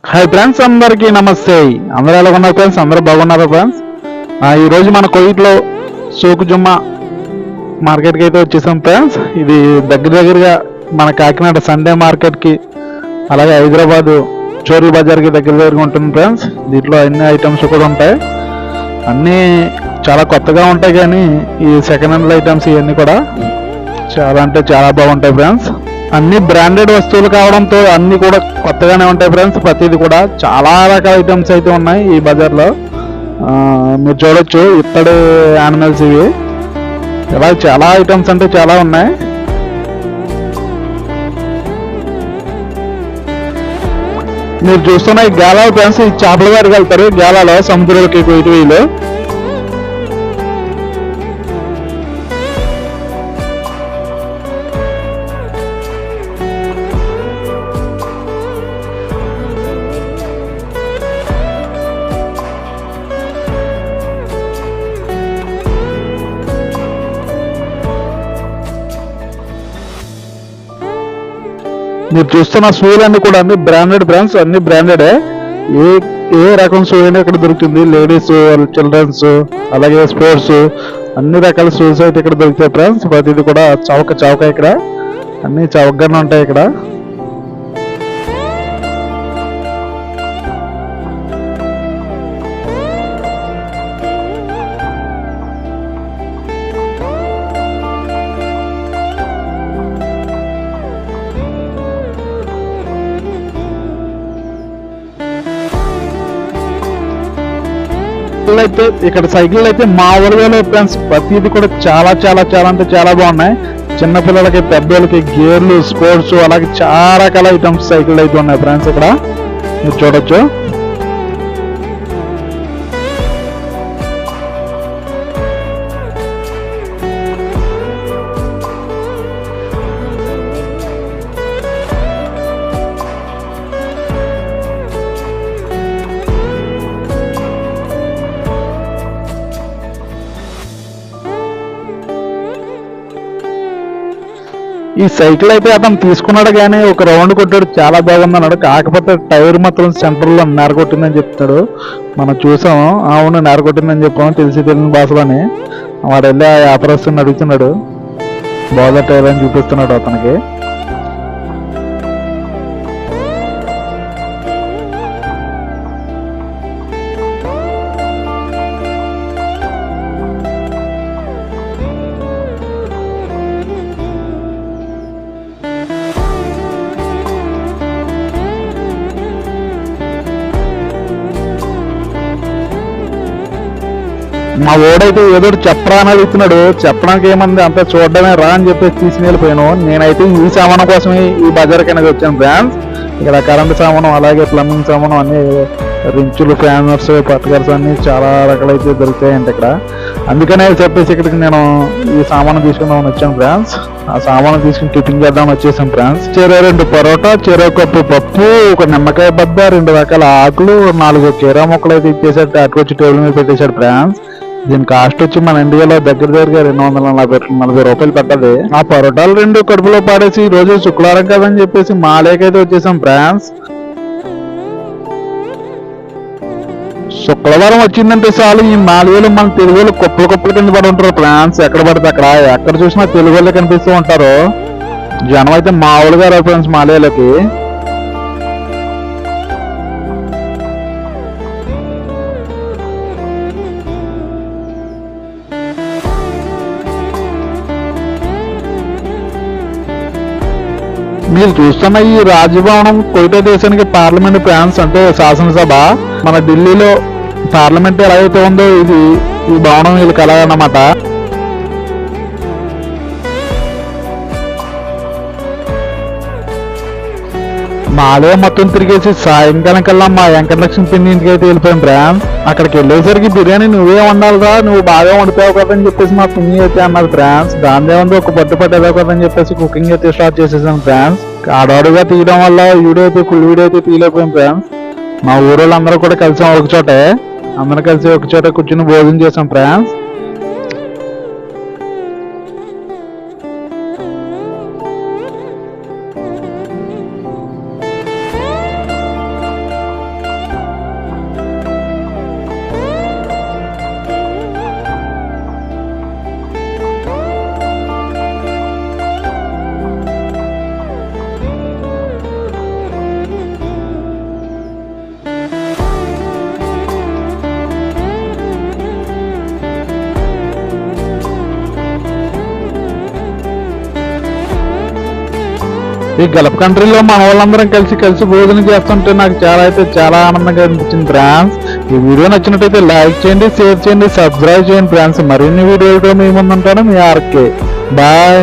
Hi friends, అందరికీ నమస్తే. అందరూ ఎలా ఉన్నారు ఫ్రెండ్స్? అందరూ బాగున్నారా ఫ్రెండ్స్? ఈరోజు మన కోయిట్లో సోకుజుమ్మ మార్కెట్కి అయితే వచ్చేసాం ఫ్రెండ్స్. ఇది దగ్గరగా మన కాకినాడ సండే మార్కెట్కి, అలాగే హైదరాబాదు చోరీ బజార్కి దగ్గరగా ఉంటుంది ఫ్రెండ్స్. దీంట్లో అన్ని ఐటమ్స్ కూడా ఉంటాయి. అన్నీ చాలా కొత్తగా ఉంటాయి, కానీ ఈ సెకండ్ హ్యాండ్ ఐటమ్స్ ఇవన్నీ కూడా చాలా అంటే చాలా బాగుంటాయి ఫ్రెండ్స్. అన్ని బ్రాండెడ్ వస్తువులు కావడంతో అన్ని కూడా కొత్తగానే ఉంటాయి ఫ్రెండ్స్. ప్రతిది కూడా చాలా రకాల ఐటమ్స్ అయితే ఉన్నాయి ఈ బజార్లో. మీరు చూడొచ్చు, ఇత్తడి యానిమల్స్ ఇవి. ఇలా చాలా ఐటమ్స్ అంటే చాలా ఉన్నాయి. మీరు చూస్తున్న ఈ గేలాలు ఫ్రెండ్స్, ఈ చేపల వారికి వెళ్తారు గేలాలో సముద్రాలకి ఇటు వీళ్ళు. మీరు చూస్తున్న షూలు అన్ని కూడా అన్ని బ్రాండెడ్ ఫ్రెండ్స్, అన్ని బ్రాండెడే. ఏ ఏ రకం షూ అయినా ఇక్కడ దొరుకుతుంది. లేడీస్, చిల్డ్రన్స్, అలాగే స్పోర్ట్స్, అన్ని రకాల షూస్ అయితే ఇక్కడ దొరుకుతాయి ఫ్రెండ్స్. ప్రతిది కూడా చౌక ఇక్కడ అన్ని చౌకగానే ఉంటాయి ఇక్కడ. అయితే ఇక్కడ సైకిల్ అయితే మామూలుగా ఫ్రెండ్స్. ప్రతిది కూడా చాలా చాలా చాలా అంటే చాలా బాగున్నాయి. చిన్నపిల్లలకి, పెద్దోళ్ళకి గేర్లు, స్పోర్ట్స్, అలాగే చాలా రకాల ఐటమ్స్ సైకిల్ అయితే ఉన్నాయి ఫ్రెండ్స్. ఇక్కడ మీరు చూడొచ్చు. ఈ సైకిల్ అయితే అతను తీసుకున్నాడు, కానీ ఒక రౌండ్ కొట్టాడు, చాలా బాగుంది అన్నాడు. కాకపోతే టైర్ మాత్రం సెంటర్లో నెరగొట్టిందని చెప్తాడు. మనం చూసాము, అవును నెరగొట్టిందని చెప్పాము తెలియని భాషలోని. వాడు వెళ్ళి ఆ వ్యాపారస్తుని అడుగుతున్నాడు, బాగా టైర్ అని చూపిస్తున్నాడు అతనికి. మా ఓడైతే ఏదో చెప్పరా అని అడుగుతున్నాడు. చెప్పడానికి ఏమంది, అంతా చూడడమే రా అని చెప్పేసి తీసుకుని వెళ్ళిపోయాను. నేనైతే ఈ సామానం కోసమే ఈ బజార్కి అనేది వచ్చాను ఫ్రెండ్స్. ఇక్కడ కరెంట్ సామానం, అలాగే ప్లంబింగ్ సామానం, అన్ని రించులు, ఫ్యానర్స్, పట్టుకర్స్ అన్ని చాలా రకాలైతే దొరుకుతాయంట ఇక్కడ. అందుకనే చెప్పేసి ఇక్కడికి నేను ఈ సామాను తీసుకుందామని వచ్చాను ఫ్రెండ్స్. ఆ సామాను తీసుకుని టిఫిన్ చేద్దామని వచ్చేసాను ఫ్రెండ్స్. చెరో 2 పరోటా, చెరో కప్పు పప్పు, ఒక నిమ్మకాయ బద్ద, 2 రకాల ఆకులు, 4 కీరా మొక్కలు అయితే ఇచ్చేసాడు. అటుకొచ్చి టేబుల్ మీద పెట్టేశాడు ఫ్రెండ్స్. దీని కాస్ట్ వచ్చి మన ఇండియాలో దగ్గరగా 240 రూపాయలు పడ్డది. ఆ పరోటాలు 2 కడుపులో పాడేసి ఈ రోజు శుక్రవారం కదని చెప్పేసి మాలేకైతే వచ్చేసాం ఫ్రాన్స్. శుక్రవారం వచ్చిందంటే చాలు ఈ మాలయాలు మన తెలుగు వాళ్ళు కుప్పలు కింద పడి ఉంటారు ఫ్రాన్స్. ఎక్కడ పడితే అక్కడ, ఎక్కడ చూసినా తెలుగు వాళ్ళే కనిపిస్తూ ఉంటారు. జనం అయితే మామూలుగా రావు ఫ్రెండ్స్ మాలయాలకి. మీరు చూస్తున్న ఈ రాజభవనం కోయిటా దేశానికి పార్లమెంట్ ఫ్రాన్స్ అంటే శాసనసభ. మన ఢిల్లీలో పార్లమెంట్ ఎలాగైతే ఉందో ఇది ఈ భవనం వీళ్ళకి అలాగన్నమాట. మా ఆలయం మొత్తం తిరిగేసి సాయంకాలం కల్లా మా వెంకటలక్ష్మి పిండి ఇంటికి అయితే వెళ్ళిపోయాం ఫ్రాన్స్. అక్కడికి వెళ్ళేసరికి బిర్యానీ నువ్వే వండాలిరా, నువ్వు బాగా వండిపోయావు కదని చెప్పేసి మా పిండి అయితే అన్నది ఫ్రాన్స్. దాని ఏముంది, ఒక పట్టు పట్టేదావు కదని చెప్పేసి కుకింగ్ అయితే స్టార్ట్ చేసేసాను ఫ్రాన్స్. ఆడవాడుగా తీయడం వల్ల వీడియో అయితే తీయలేకపోయాం ఫ్రాన్స్. మా ఊరోళ్ళందరూ కూడా కలిసాం ఒక చోటే. అందరం కలిసి ఒక చోట కూర్చుని భోజనం చేసాం ఫ్రాన్స్. ఈ గల్ఫ్ కంట్రీలో మన వాళ్ళందరం కలిసి భోజనం చేస్తుంటే నాకు చాలా ఆనందంగా అనిపించింది ఫ్రెండ్స్. ఈ వీడియో నచ్చినట్టయితే లైక్ చేయండి, షేర్ చేయండి, సబ్స్క్రైబ్ చేయండి ఫ్రెండ్స్. మరిన్ని వీడియోలతో మీ ముందు ఉంటాను, మీ ఆర్కే. బాయ్.